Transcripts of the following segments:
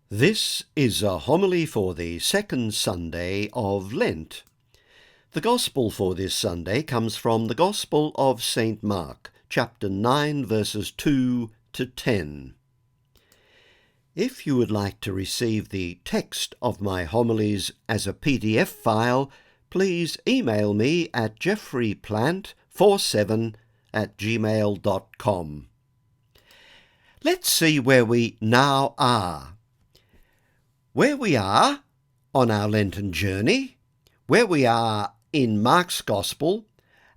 This is a homily for the second Sunday of Lent. The Gospel for this Sunday comes from the Gospel of St. Mark, chapter 9, verses 2 to 10. If you would like to receive the text of my homilies as a PDF file, please email me at jeffreyplant47@gmail.com. Let's see where we now are. Where we are on our Lenten journey, where we are in Mark's Gospel,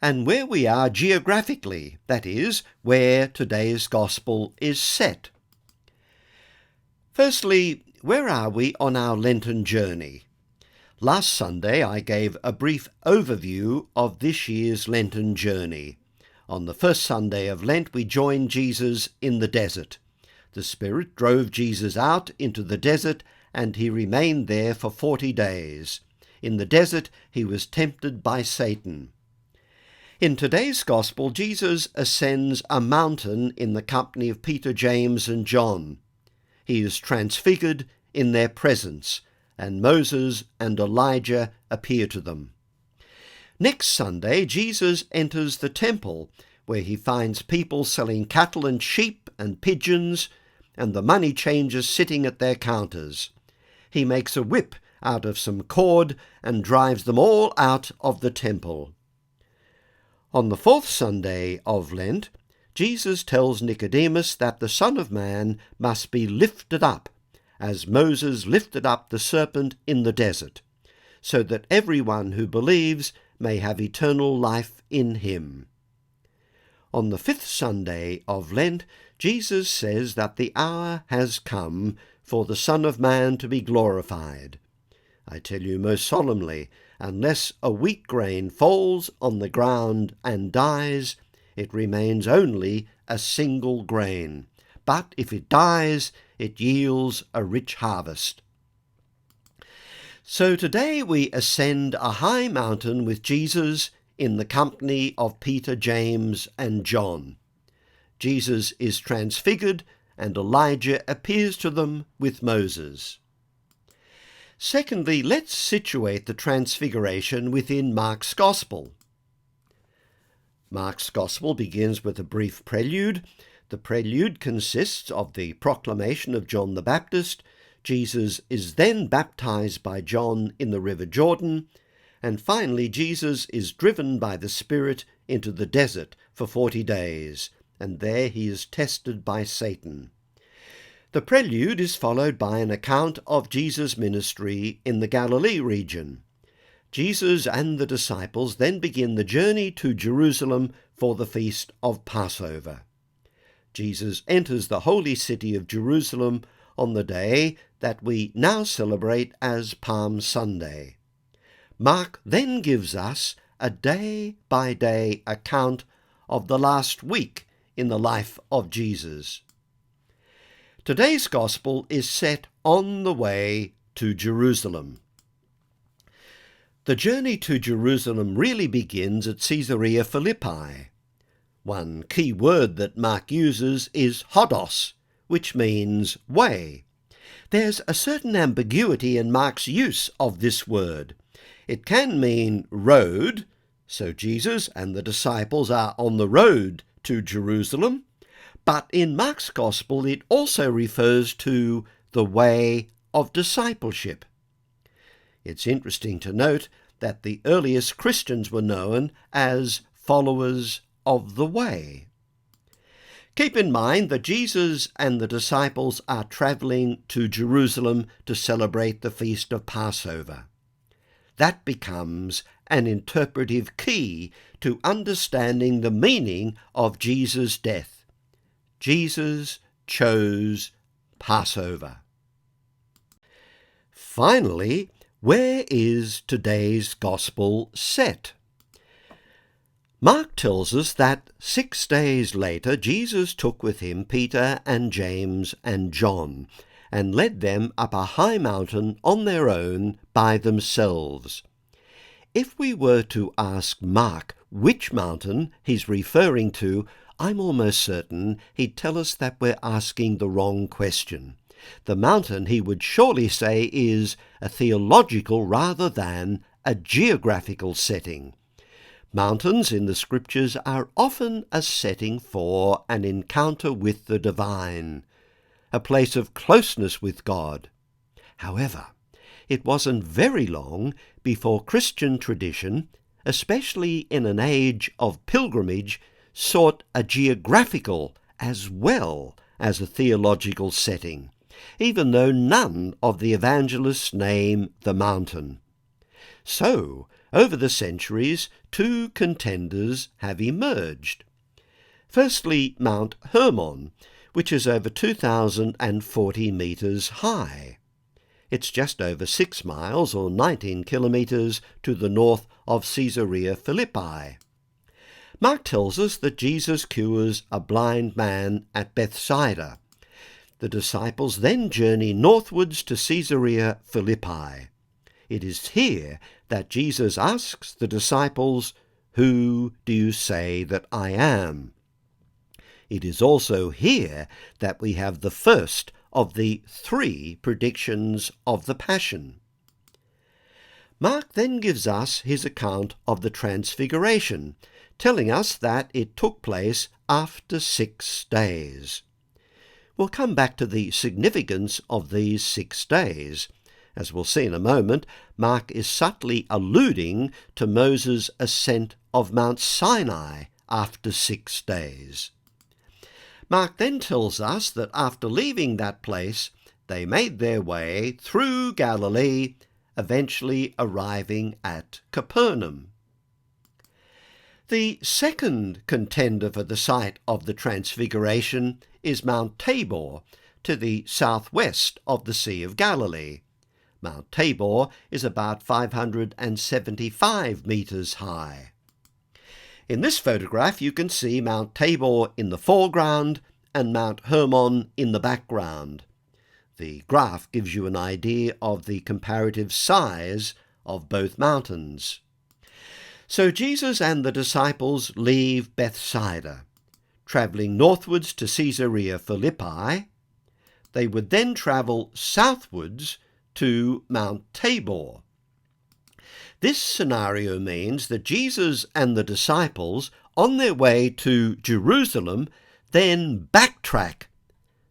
and where we are geographically, that is, where today's Gospel is set. Firstly, where are we on our Lenten journey? Last Sunday I gave a brief overview of this year's Lenten journey. On the first Sunday of Lent we joined Jesus in the desert. The Spirit drove Jesus out into the desert and he remained there for 40 days. In the desert he was tempted by Satan. In today's Gospel, Jesus ascends a mountain in the company of Peter, James and John. He is transfigured in their presence, and Moses and Elijah appear to them. Next Sunday, Jesus enters the temple, where he finds people selling cattle and sheep and pigeons, and the money changers sitting at their counters. He makes a whip out of some cord and drives them all out of the temple. On the fourth Sunday of Lent, Jesus tells Nicodemus that the Son of Man must be lifted up, as Moses lifted up the serpent in the desert, so that everyone who believes may have eternal life in him. On the fifth Sunday of Lent, Jesus says that the hour has come for the Son of Man to be glorified. I tell you most solemnly, unless a wheat grain falls on the ground and dies, it remains only a single grain. But if it dies, it yields a rich harvest. So today we ascend a high mountain with Jesus in the company of Peter, James and John. Jesus is transfigured and Elijah appears to them with Moses. Secondly, let's situate the Transfiguration within Mark's Gospel. Mark's Gospel begins with a brief prelude. The prelude consists of the proclamation of John the Baptist. Jesus is then baptized by John in the River Jordan, and finally Jesus is driven by the Spirit into the desert for 40 days, and there he is tested by Satan. The prelude is followed by an account of Jesus' ministry in the Galilee region. Jesus and the disciples then begin the journey to Jerusalem for the feast of Passover. Jesus enters the holy city of Jerusalem on the day that we now celebrate as Palm Sunday. Mark then gives us a day-by-day account of the last week in the life of Jesus. Today's Gospel is set on the way to Jerusalem. The journey to Jerusalem really begins at Caesarea Philippi. One key word that Mark uses is hodos, which means way. There's a certain ambiguity in Mark's use of this word. It can mean road, so Jesus and the disciples are on the road to Jerusalem, but in Mark's Gospel it also refers to the way of discipleship. It's interesting to note that the earliest Christians were known as followers of the way. Keep in mind that Jesus and the disciples are travelling to Jerusalem to celebrate the feast of Passover. That becomes an interpretive key to understanding the meaning of Jesus' death. Jesus chose Passover. Finally, where is today's Gospel set? Mark tells us that 6 days later Jesus took with him Peter and James and John and led them up a high mountain on their own by themselves. If we were to ask Mark which mountain he's referring to, I'm almost certain he'd tell us that we're asking the wrong question. The mountain, he would surely say, is a theological rather than a geographical setting. Mountains in the Scriptures are often a setting for an encounter with the divine, a place of closeness with God. However, it wasn't very long before Christian tradition, especially in an age of pilgrimage, sought a geographical as well as a theological setting, even though none of the evangelists name the mountain. So, over the centuries, two contenders have emerged. Firstly, Mount Hermon, which is over 2,040 metres high. It's just over 6 miles or 19 kilometres to the north of Caesarea Philippi. Mark tells us that Jesus cures a blind man at Bethsaida. The disciples then journey northwards to Caesarea Philippi. It is here that Jesus asks the disciples, "Who do you say that I am?" It is also here that we have the first of the 3 predictions of the Passion. Mark then gives us his account of the Transfiguration, telling us that it took place after 6 days. We'll come back to the significance of these 6 days. As we'll see in a moment, Mark is subtly alluding to Moses' ascent of Mount Sinai after 6 days. Mark then tells us that after leaving that place, they made their way through Galilee, eventually arriving at Capernaum. The second contender for the site of the Transfiguration is Mount Tabor, to the southwest of the Sea of Galilee. Mount Tabor is about 575 metres high. In this photograph you can see Mount Tabor in the foreground and Mount Hermon in the background. The graph gives you an idea of the comparative size of both mountains. So Jesus and the disciples leave Bethsaida, travelling northwards to Caesarea Philippi. They would then travel southwards to Mount Tabor. This scenario means that Jesus and the disciples, on their way to Jerusalem, then backtrack,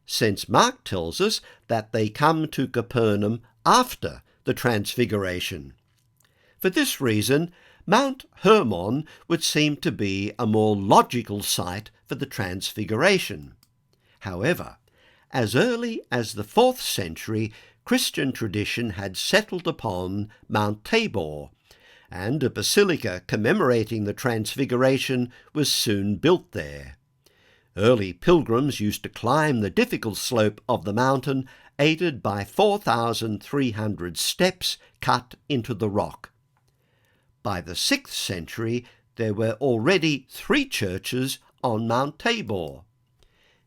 since Mark tells us that they come to Capernaum after the Transfiguration. For this reason, Mount Hermon would seem to be a more logical site for the Transfiguration. However, as early as the 4th century, Christian tradition had settled upon Mount Tabor, and a basilica commemorating the Transfiguration was soon built there. Early pilgrims used to climb the difficult slope of the mountain, aided by 4,300 steps cut into the rock. By the 6th century, there were already 3 churches on Mount Tabor.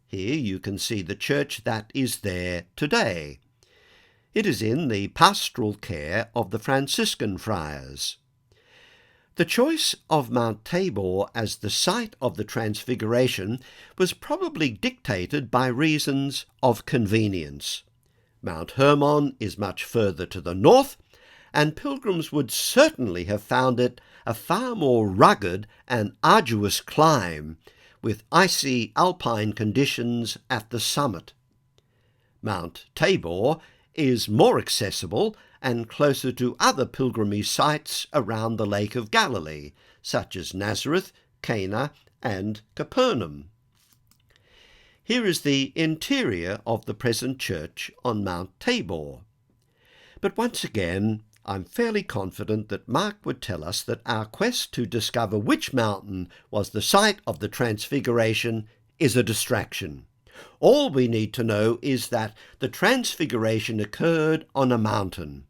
Here you can see the church that is there today. It is in the pastoral care of the Franciscan friars. The choice of Mount Tabor as the site of the Transfiguration was probably dictated by reasons of convenience. Mount Hermon is much further to the north, and pilgrims would certainly have found it a far more rugged and arduous climb, with icy alpine conditions at the summit. Mount Tabor is more accessible and closer to other pilgrimage sites around the Lake of Galilee, such as Nazareth, Cana, and Capernaum. Here is the interior of the present church on Mount Tabor. But once again, I'm fairly confident that Mark would tell us that our quest to discover which mountain was the site of the Transfiguration is a distraction. All we need to know is that the Transfiguration occurred on a mountain,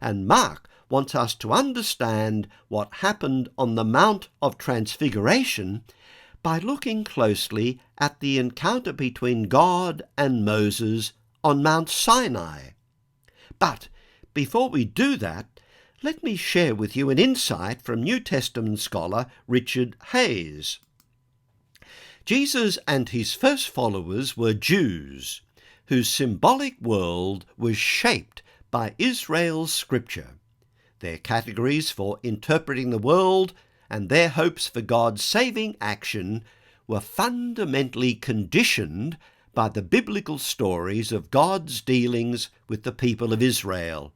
and Mark wants us to understand what happened on the Mount of Transfiguration by looking closely at the encounter between God and Moses on Mount Sinai. But before we do that, let me share with you an insight from New Testament scholar Richard Hayes. Jesus and his first followers were Jews. whose symbolic world was shaped by Israel's scripture. Their categories for interpreting the world and their hopes for God's saving action were fundamentally conditioned by the biblical stories of God's dealings with the people of Israel.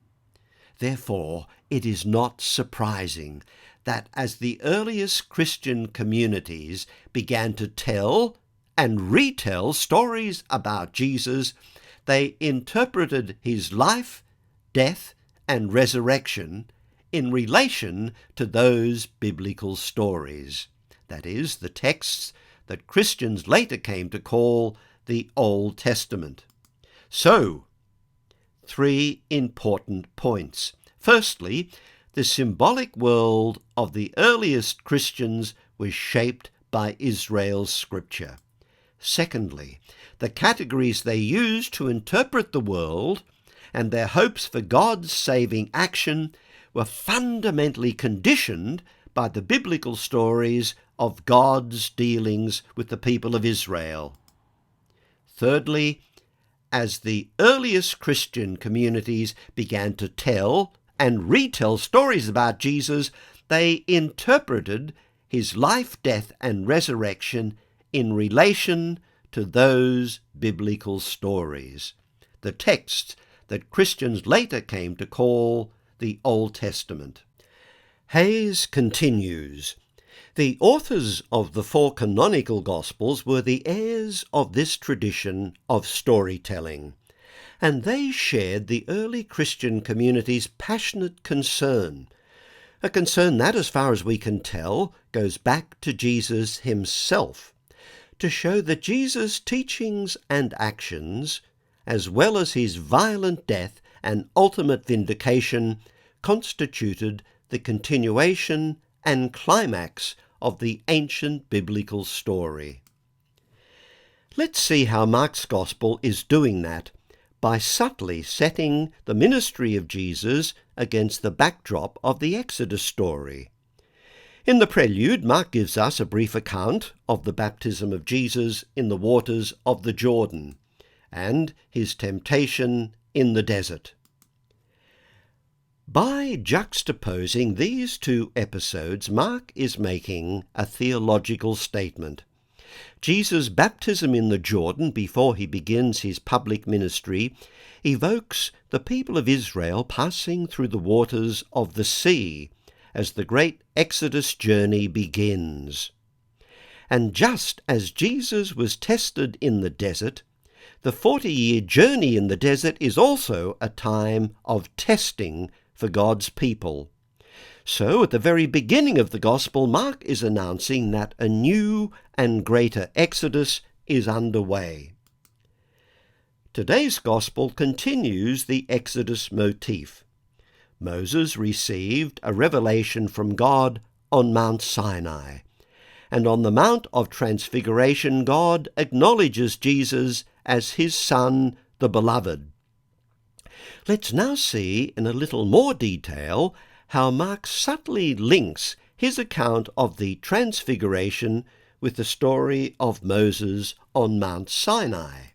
Therefore, it is not surprising that as the earliest Christian communities began to tell and retell stories about Jesus, they interpreted his life, death, and resurrection in relation to those biblical stories. That is, the texts that Christians later came to call the Old Testament. So, 3 important points. Firstly, the symbolic world of the earliest Christians was shaped by Israel's scripture. Secondly, the categories they used to interpret the world and their hopes for God's saving action were fundamentally conditioned by the biblical stories of God's dealings with the people of Israel. Thirdly, as the earliest Christian communities began to tell and retell stories about Jesus, they interpreted his life, death, and resurrection in relation to those biblical stories, the texts that Christians later came to call the Old Testament. Hayes continues, the authors of the 4 canonical Gospels were the heirs of this tradition of storytelling, and they shared the early Christian community's passionate concern, a concern that, as far as we can tell, goes back to Jesus himself, to show that Jesus' teachings and actions, as well as his violent death and ultimate vindication, constituted the continuation and climax of the ancient biblical story. Let's see how Mark's Gospel is doing that by subtly setting the ministry of Jesus against the backdrop of the Exodus story. In the prelude, Mark gives us a brief account of the baptism of Jesus in the waters of the Jordan and his temptation in the desert. By juxtaposing these 2 episodes, Mark is making a theological statement. Jesus' baptism in the Jordan before he begins his public ministry evokes the people of Israel passing through the waters of the sea as the great Exodus journey begins. And just as Jesus was tested in the desert, the 40-year journey in the desert is also a time of testing for God's people. So at the very beginning of the Gospel, Mark is announcing that a new and greater Exodus is underway. Today's Gospel continues the Exodus motif. Moses received a revelation from God on Mount Sinai, and on the Mount of Transfiguration God acknowledges Jesus as his Son, the Beloved. Let's now see in a little more detail how Mark subtly links his account of the Transfiguration with the story of Moses on Mount Sinai.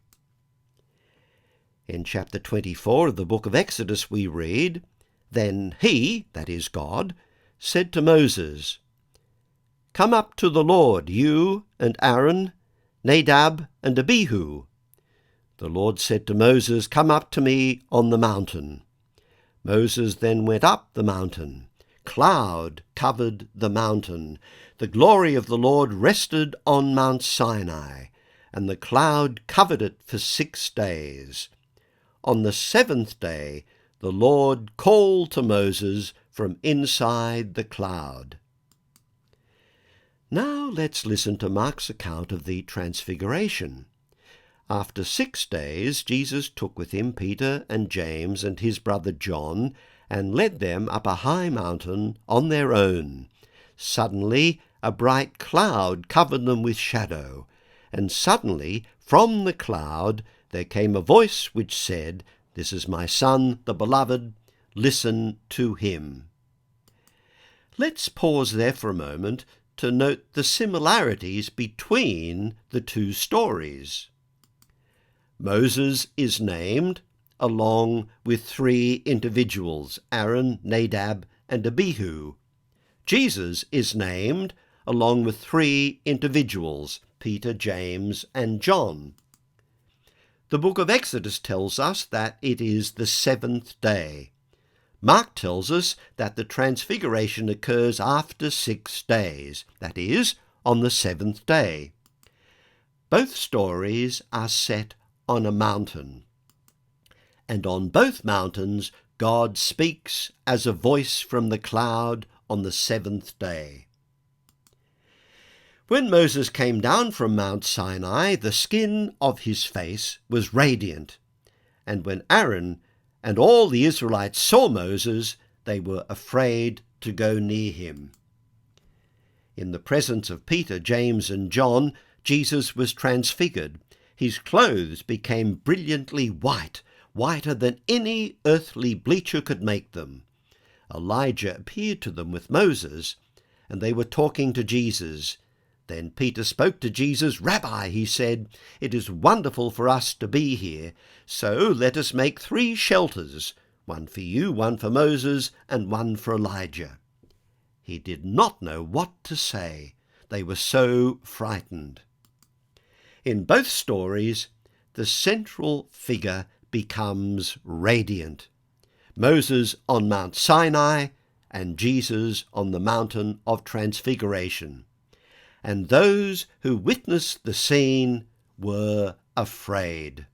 In chapter 24 of the book of Exodus we read, Then he, that is God, said to Moses, Come up to the Lord, you and Aaron, Nadab and Abihu. The Lord said to Moses, Come up to me on the mountain. Moses then went up the mountain. Cloud covered the mountain. The glory of the Lord rested on Mount Sinai, and the cloud covered it for 6 days. On the 7th day, the Lord called to Moses from inside the cloud. Now let's listen to Mark's account of the Transfiguration. After 6 days, Jesus took with him Peter and James and his brother John, and led them up a high mountain on their own. Suddenly a bright cloud covered them with shadow, and suddenly from the cloud there came a voice which said, This is my Son, the Beloved, listen to him. Let's pause there for a moment to note the similarities between the 2 stories. Moses is named along with three individuals, Aaron, Nadab, and Abihu. Jesus is named along with three individuals, Peter, James, and John. The book of Exodus tells us that it is the seventh day. Mark tells us that the Transfiguration occurs after 6 days, that is, on the seventh day. Both stories are set on a mountain, and on both mountains God speaks as a voice from the cloud on the seventh day. When Moses came down from Mount Sinai, the skin of his face was radiant, and when Aaron and all the Israelites saw Moses, they were afraid to go near him. In the presence of Peter, James, and John, Jesus was transfigured. His clothes became brilliantly white, whiter than any earthly bleacher could make them. Elijah appeared to them with Moses, and they were talking to Jesus. Then Peter spoke to Jesus. "Rabbi," he said, "it is wonderful for us to be here. So let us make 3 shelters, one for you, one for Moses, and one for Elijah." He did not know what to say. They were so frightened. In both stories, the central figure becomes radiant. Moses on Mount Sinai and Jesus on the Mountain of Transfiguration. And those who witnessed the scene were afraid.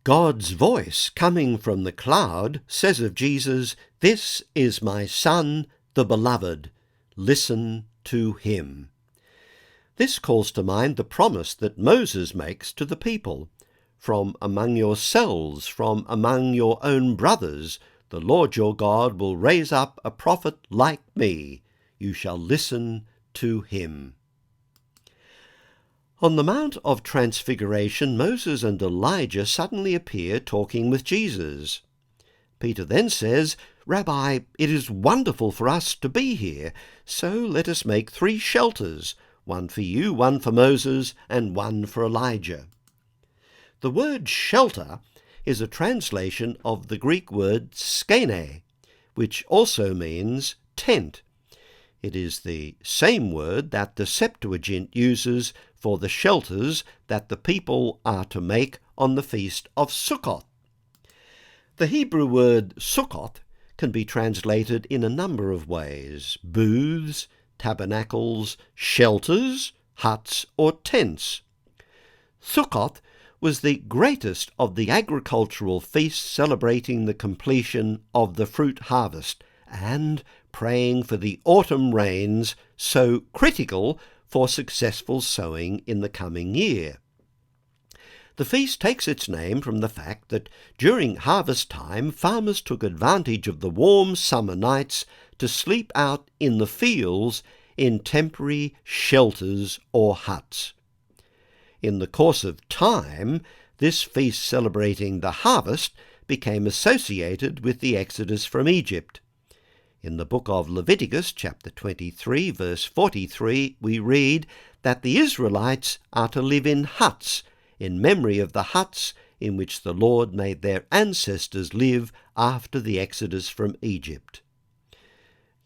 God's voice coming from the cloud says of Jesus, "This is my Son, the Beloved. Listen to him." This calls to mind the promise that Moses makes to the people. "From among yourselves, from among your own brothers, the Lord your God will raise up a prophet like me. You shall listen to him." On the Mount of Transfiguration, Moses and Elijah suddenly appear talking with Jesus. Peter then says, "Rabbi, it is wonderful for us to be here, so let us make 3 shelters, one for you, one for Moses, and one for Elijah." The word shelter is a translation of the Greek word skene, which also means tent. It is the same word that the Septuagint uses for the shelters that the people are to make on the feast of Sukkot. The Hebrew word Sukkot can be translated in a number of ways: booths, tabernacles, shelters, huts, or tents. Sukkot was the greatest of the agricultural feasts celebrating the completion of the fruit harvest and praying for the autumn rains so critical for successful sowing in the coming year. The feast takes its name from the fact that during harvest time farmers took advantage of the warm summer nights to sleep out in the fields in temporary shelters or huts. In the course of time, this feast celebrating the harvest became associated with the Exodus from Egypt. In the book of Leviticus, chapter 23, verse 43, we read that the Israelites are to live in huts, in memory of the huts in which the Lord made their ancestors live after the Exodus from Egypt.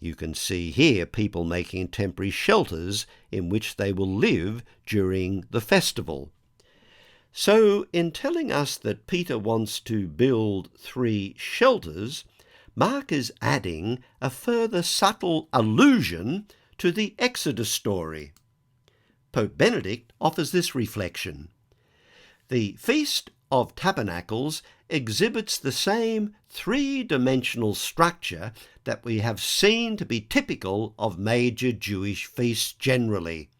You can see here people making temporary shelters in which they will live during the festival. So, in telling us that Peter wants to build 3 shelters, Mark is adding a further subtle allusion to the Exodus story. Pope Benedict offers this reflection. The Feast of Tabernacles exhibits the same 3-dimensional structure that we have seen to be typical of major Jewish feasts generally.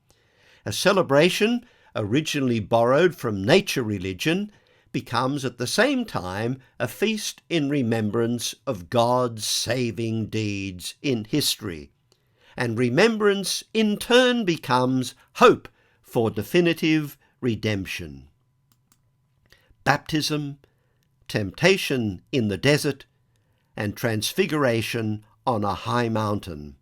A celebration originally borrowed from nature religion becomes at the same time a feast in remembrance of God's saving deeds in history. And remembrance in turn becomes hope for definitive redemption. Baptism, temptation in the desert, and transfiguration on a high mountain.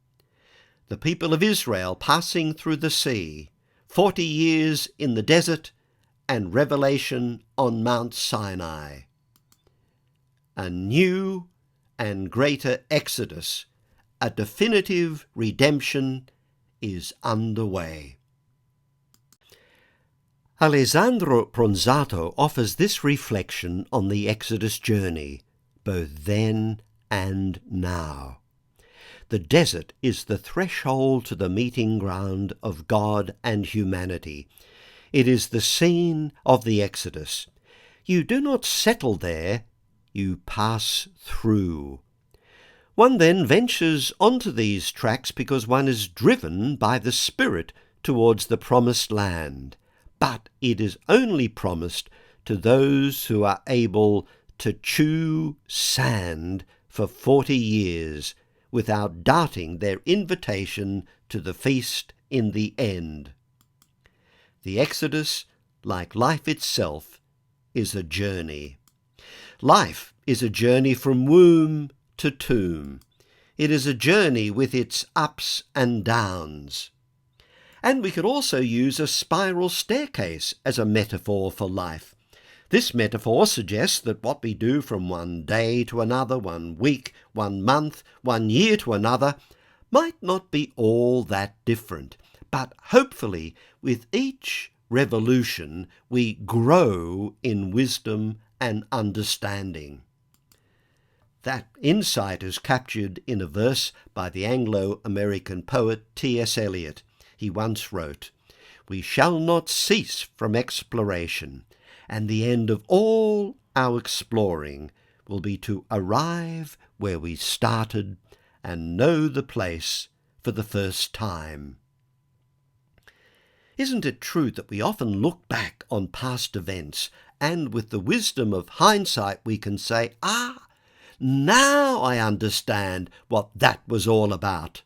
The people of Israel passing through the sea, 40 years in the desert, and revelation on Mount Sinai. A new and greater exodus, a definitive redemption, is underway. Alessandro Pronzato offers this reflection on the Exodus journey, both then and now. The desert is the threshold to the meeting ground of God and humanity. It is the scene of the Exodus. You do not settle there, you pass through. One then ventures onto these tracks because one is driven by the Spirit towards the promised land. But it is only promised to those who are able to chew sand for 40 years without doubting their invitation to the feast in the end. The Exodus, like life itself, is a journey. Life is a journey from womb to tomb. It is a journey with its ups and downs. And we could also use a spiral staircase as a metaphor for life. This metaphor suggests that what we do from one day to another, 1 week, 1 month, 1 year to another, might not be all that different. But hopefully, with each revolution, we grow in wisdom and understanding. That insight is captured in a verse by the Anglo-American poet T.S. Eliot. He once wrote, "We shall not cease from exploration, and the end of all our exploring will be to arrive where we started and know the place for the first time." Isn't it true that we often look back on past events and with the wisdom of hindsight we can say, now I understand what that was all about.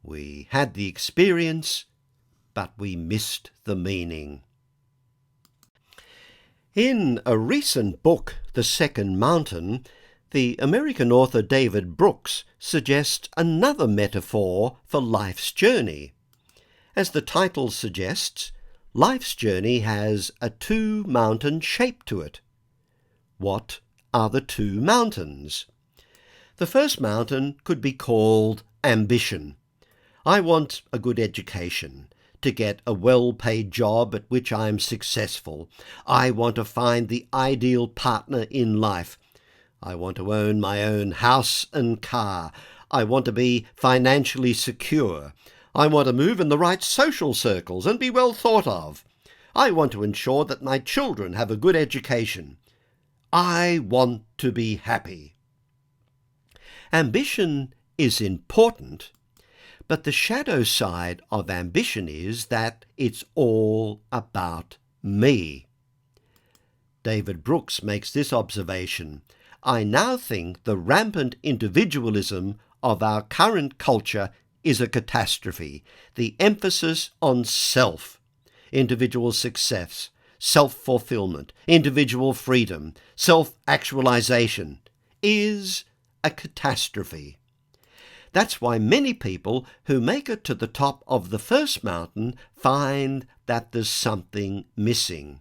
We had the experience, but we missed the meaning. In a recent book, The Second Mountain, the American author David Brooks suggests another metaphor for life's journey. As the title suggests, life's journey has a 2-mountain shape to it. What are the 2 mountains? The first mountain could be called ambition. I want a good education, to get a well-paid job at which I am successful. I want to find the ideal partner in life. I want to own my own house and car. I want to be financially secure. I want to move in the right social circles and be well thought of. I want to ensure that my children have a good education. I want to be happy. Ambition is important, but the shadow side of ambition is that it's all about me. David Brooks makes this observation: I now think the rampant individualism of our current culture is a catastrophe. The emphasis on self, individual success, self-fulfillment, individual freedom, self-actualization is a catastrophe. That's why many people who make it to the top of the first mountain find that there's something missing.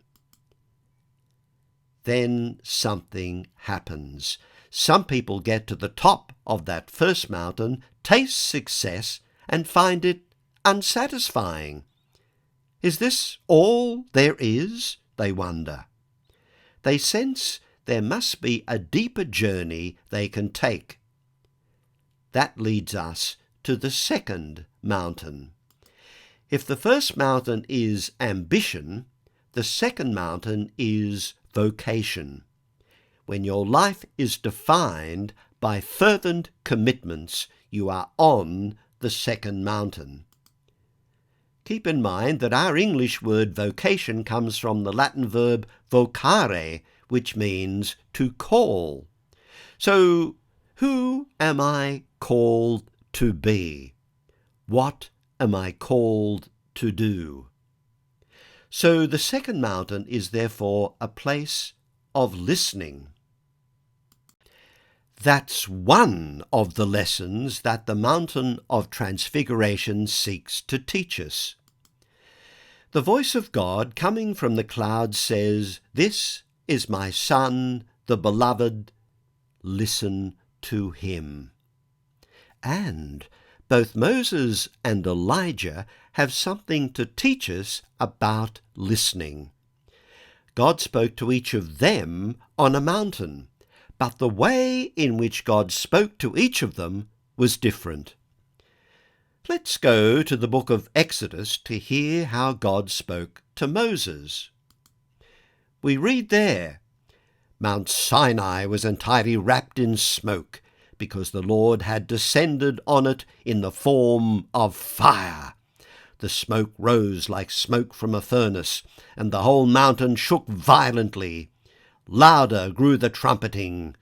Then something happens. Some people get to the top of that first mountain, taste success, and find it unsatisfying. Is this all there is? They wonder. They sense there must be a deeper journey they can take. That leads us to the second mountain. If the first mountain is ambition, the second mountain is vocation. When your life is defined by fervent commitments, you are on the second mountain. Keep in mind that our English word vocation comes from the Latin verb vocare, which means to call. So, who am I called to be? What am I called to do? So the second mountain is therefore a place of listening. That's one of the lessons that the Mountain of Transfiguration seeks to teach us. The voice of God coming from the clouds says, "This is my Son, the Beloved. Listen to him." And both Moses and Elijah have something to teach us about listening. God spoke to each of them on a mountain, but the way in which God spoke to each of them was different. Let's go to the book of Exodus to hear how God spoke to Moses. We read there, "Mount Sinai was entirely wrapped in smoke, because the Lord had descended on it in the form of fire. The smoke rose like smoke from a furnace, and the whole mountain shook violently. Louder grew the trumpeting.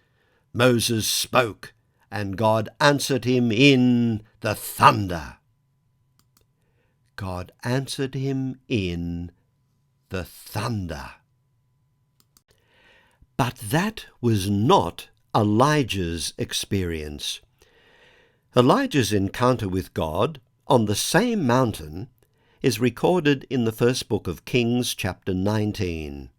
Moses spoke, and God answered him in the thunder." God answered him in the thunder. But that was not Elijah's experience. Elijah's encounter with God on the same mountain is recorded in the first book of Kings, chapter 19.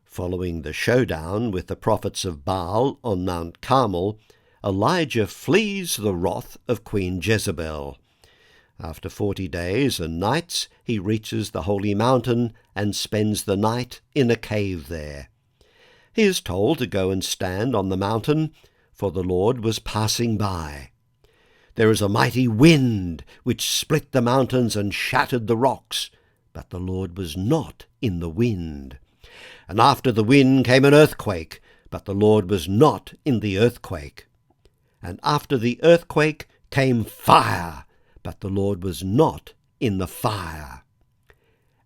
Following the showdown with the prophets of Baal on Mount Carmel, Elijah flees the wrath of Queen Jezebel. After 40 days and nights, he reaches the holy mountain and spends the night in a cave there. He is told to go and stand on the mountain, for the Lord was passing by. There is a mighty wind which split the mountains and shattered the rocks, but the Lord was not in the wind. And after the wind came an earthquake, but the Lord was not in the earthquake. And after the earthquake came fire, but the Lord was not in the fire.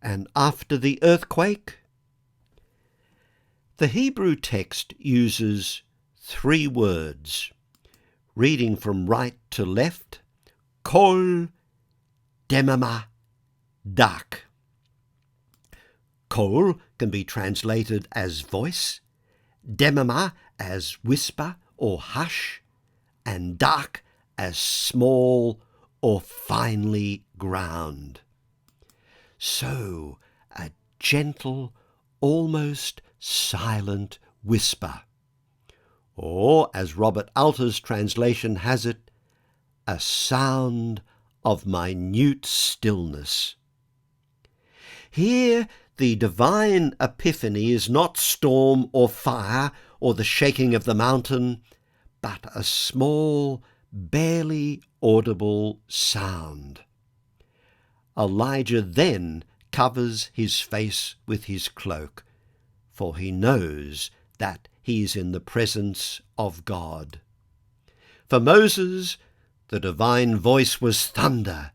And after the earthquake, the Hebrew text uses 3 words, reading from right to left, kol demama dak. Kol can be translated as voice, demama as whisper or hush, and dak as small or finely ground. So, a gentle, almost silent whisper. Or, as Robert Alter's translation has it, a sound of minute stillness. Here, the divine epiphany is not storm or fire or the shaking of the mountain, but a small, barely audible sound. Elijah then covers his face with his cloak, for he knows that he is in the presence of God. For Moses, the divine voice was thunder.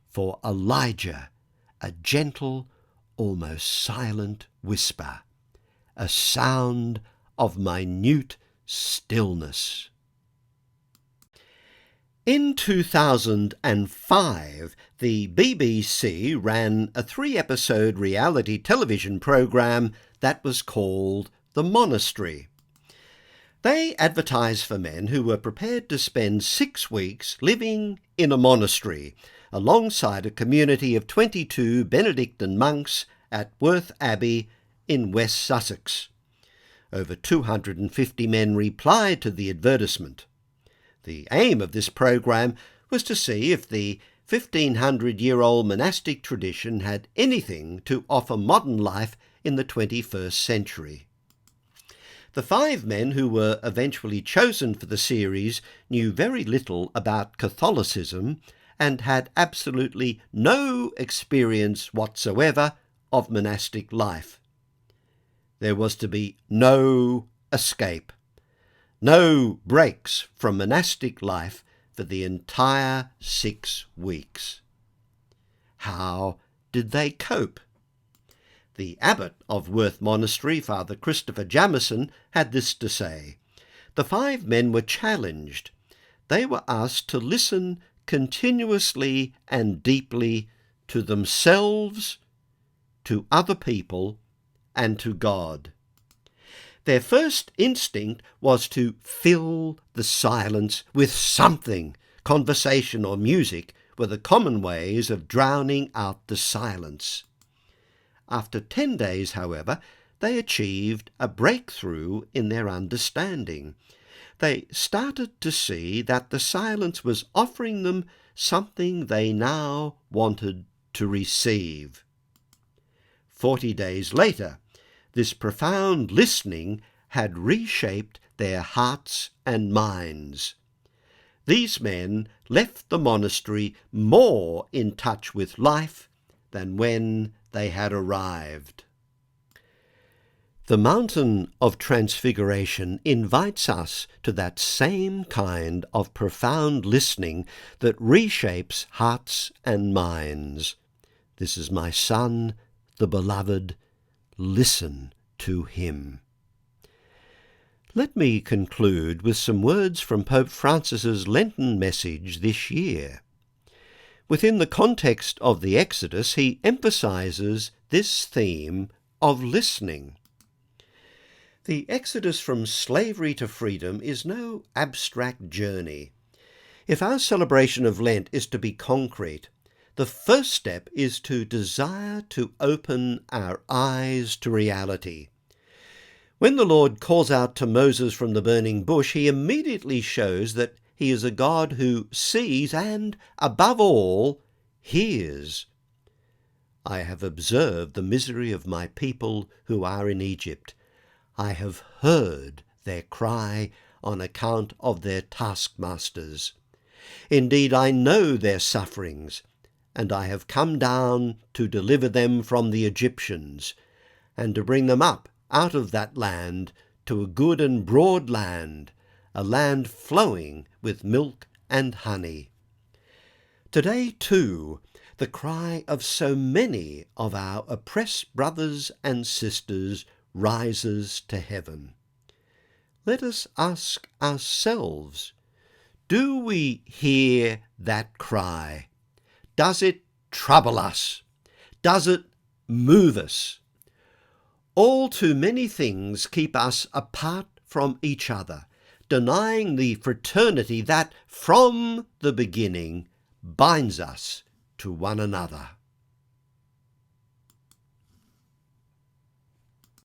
For Elijah, a gentle, almost silent whisper, a sound of minute stillness. In 2005, the BBC ran a 3-episode reality television programme that was called The Monastery. They advertised for men who were prepared to spend 6 weeks living in a monastery alongside a community of 22 Benedictine monks at Worth Abbey in West Sussex. Over 250 men replied to the advertisement. The aim of this program was to see if the 1,500-year-old monastic tradition had anything to offer modern life in the 21st century. The 5 men who were eventually chosen for the series knew very little about Catholicism and had absolutely no experience whatsoever of monastic life. There was to be no escape, no breaks from monastic life for the entire 6 weeks. How did they cope? The abbot of Worth Monastery, Father Christopher Jamieson, had this to say. The 5 men were challenged. They were asked to listen continuously and deeply to themselves, to other people, and to God. Their first instinct was to fill the silence with something. Conversation or music were the common ways of drowning out the silence. After 10 days, however, they achieved a breakthrough in their understanding. They started to see that the silence was offering them something they now wanted to receive. 40 days later, this profound listening had reshaped their hearts and minds. These men left the monastery more in touch with life than when they had arrived. The Mountain of Transfiguration invites us to that same kind of profound listening that reshapes hearts and minds. This is my Son, the Beloved. Listen to him. Let me conclude with some words from Pope Francis's Lenten message this year. Within the context of the Exodus, he emphasizes this theme of listening. The exodus from slavery to freedom is no abstract journey. If our celebration of Lent is to be concrete, the first step is to desire to open our eyes to reality. When the Lord calls out to Moses from the burning bush, he immediately shows that he is a God who sees and, above all, hears. I have observed the misery of my people who are in Egypt. I have heard their cry on account of their taskmasters. Indeed, I know their sufferings, and I have come down to deliver them from the Egyptians, and to bring them up out of that land to a good and broad land, a land flowing with milk and honey. Today, too, the cry of so many of our oppressed brothers and sisters rises to heaven. Let us ask ourselves, do we hear that cry? Does it trouble us? Does it move us? All too many things keep us apart from each other, denying the fraternity that, from the beginning, binds us to one another.